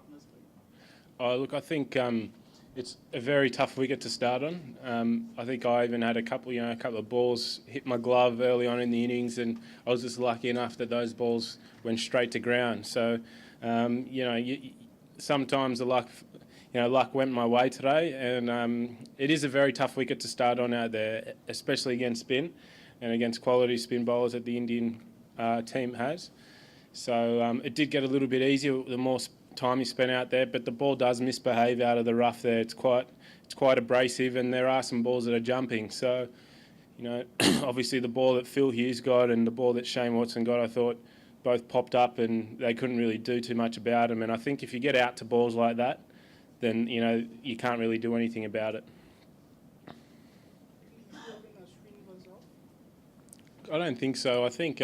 toughness for you? Oh, look, I think it's a very tough wicket to start on. I think I even had a couple of balls hit my glove early on in the innings, and I was just lucky enough that those balls went straight to ground. So, sometimes the luck went my way today, and it is a very tough wicket to start on out there, especially against spin and against quality spin bowlers that the Indian team has. So it did get a little bit easier the more time you spent out there, but the ball does misbehave out of the rough there. It's quite abrasive, and there are some balls that are jumping. So, obviously the ball that Phil Hughes got and the ball that Shane Watson got, I thought both popped up and they couldn't really do too much about them. And I think if you get out to balls like that, then you can't really do anything about it. I don't think so. I think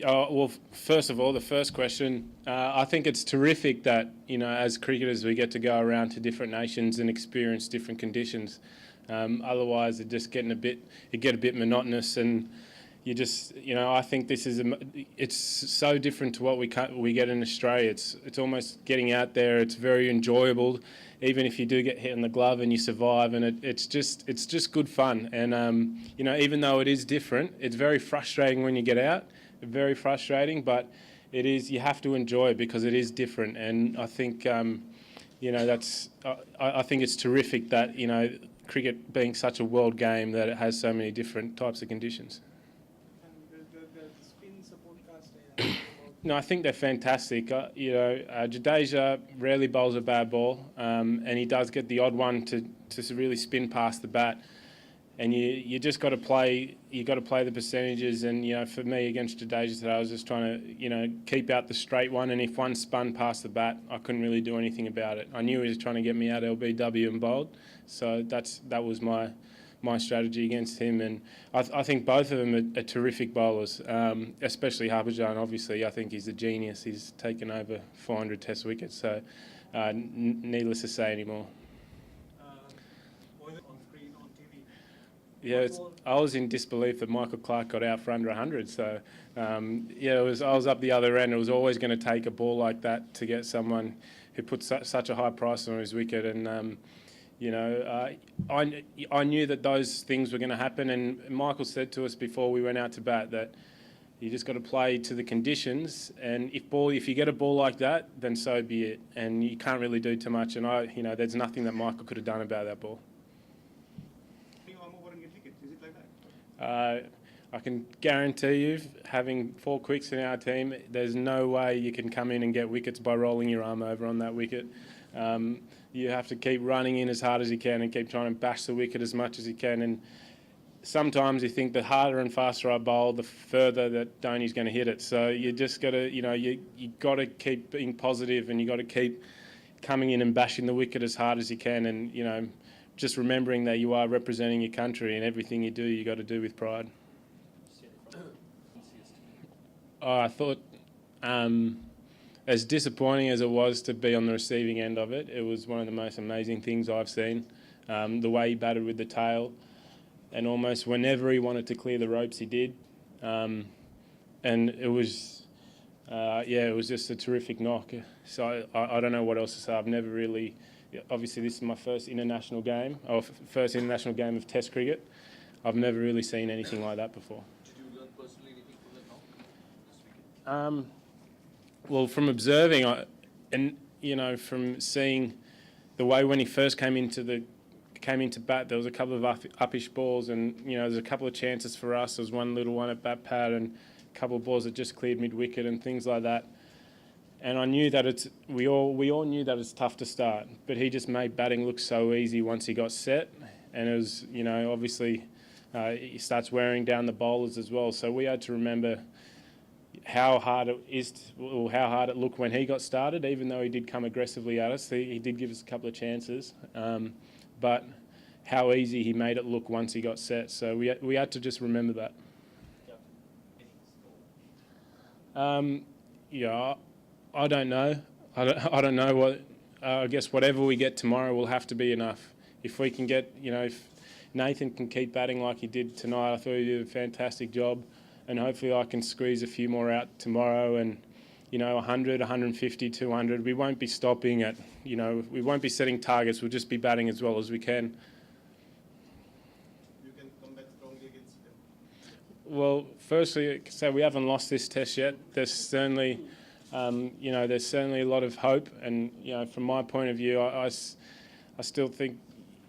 well, first of all, the first question, I think it's terrific that, as cricketers we get to go around to different nations and experience different conditions. Otherwise, it get a bit monotonous, and you just, I think this is it's so different to what we get in Australia. It's almost getting out there. It's very enjoyable, even if you do get hit in the glove and you survive, and it's just good fun. And even though it is different, it's very frustrating when you get out. Very frustrating, but it is. You have to enjoy it because it is different, and I think I think it's terrific that cricket being such a world game that it has so many different types of conditions. And the spin support cast. No, I think they're fantastic. Jadeja rarely bowls a bad ball, and he does get the odd one to really spin past the bat. And you just got to play. You got to play the percentages. And for me against Jadeja today, I was just trying to keep out the straight one. And if one spun past the bat, I couldn't really do anything about it. I knew he was trying to get me out LBW and bowled. So that was my strategy against him. And I think both of them are terrific bowlers, especially Harbhajan. Obviously, I think he's a genius. He's taken over 400 Test wickets. So needless to say anymore. Yeah, I was in disbelief that Michael Clarke got out for under 100. So, I was up the other end. It was always going to take a ball like that to get someone who put such a high price on his wicket. And, I knew that those things were going to happen. And Michael said to us before we went out to bat that you just got to play to the conditions. And if you get a ball like that, then so be it. And you can't really do too much. And there's nothing that Michael could have done about that ball. I can guarantee you, having 4 quicks in our team, there's no way you can come in and get wickets by rolling your arm over on that wicket. You have to keep running in as hard as you can and keep trying to bash the wicket as much as you can. And sometimes you think the harder and faster I bowl, the further that Dhoni's going to hit it. So you just got to, you got to keep being positive, and you got to keep coming in and bashing the wicket as hard as you can. And just remembering that you are representing your country, and everything you do, you got to do with pride. I thought, as disappointing as it was to be on the receiving end of it, it was one of the most amazing things I've seen. The way he batted with the tail, and almost whenever he wanted to clear the ropes, he did. And it was, it was just a terrific knock. So I don't know what else to say. I've never really. Obviously, this is my first international game of Test cricket. I've never really seen anything like that before. Did you learn personally anything from that knock this weekend? Well, from observing, from seeing the way when he first came into bat, there was a couple of uppish balls, and there was a couple of chances for us. There was one little one at bat pad, and a couple of balls that just cleared mid wicket and things like that. And I knew that we all knew that it's tough to start, but he just made batting look so easy once he got set. And it was, obviously, he starts wearing down the bowlers as well. So we had to remember how hard it looked when he got started. Even though he did come aggressively at us, he did give us a couple of chances, but how easy he made it look once he got set. So we had to just remember that. I don't know. I don't know what. I guess whatever we get tomorrow will have to be enough. If we can get, if Nathan can keep batting like he did tonight, I thought he did a fantastic job, and hopefully I can squeeze a few more out tomorrow. And 100, 150, 200. We won't be stopping at, we won't be setting targets. We'll just be batting as well as we can. You can come back strongly against them. Well, firstly, so we haven't lost this test yet. There's certainly, there's certainly a lot of hope. And, from my point of view, I still think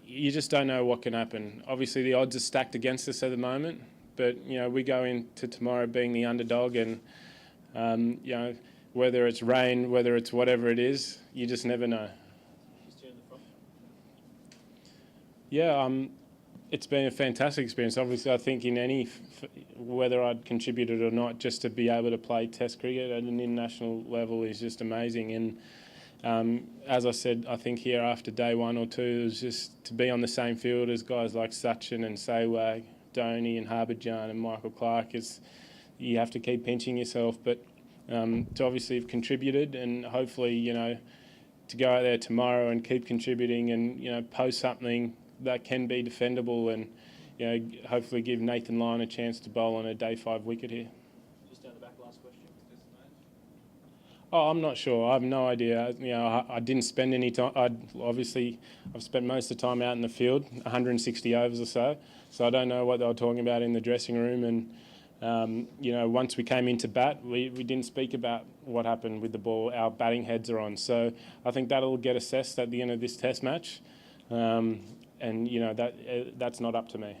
you just don't know what can happen. Obviously, the odds are stacked against us at the moment. But, we go into tomorrow being the underdog and, whether it's rain, whether it's whatever it is, you just never know. Yeah, it's been a fantastic experience. Obviously, I think in any, whether I'd contributed or not, just to be able to play Test cricket at an international level is just amazing. And as I said, I think here after day 1 or 2, it was just to be on the same field as guys like Sachin and Sehwag, Dhoni and Harbhajan and Michael Clarke. You have to keep pinching yourself, but to obviously have contributed and hopefully, to go out there tomorrow and keep contributing and, post something that can be defendable and, hopefully give Nathan Lyon a chance to bowl on a day 5 wicket here. Just down the back, last question. Oh, I'm not sure. I have no idea. I didn't spend any time. I've spent most of the time out in the field, 160 overs or so. So I don't know what they were talking about in the dressing room. And once we came into bat, we didn't speak about what happened with the ball. Our batting heads are on. So I think that'll get assessed at the end of this Test match. And that's not up to me.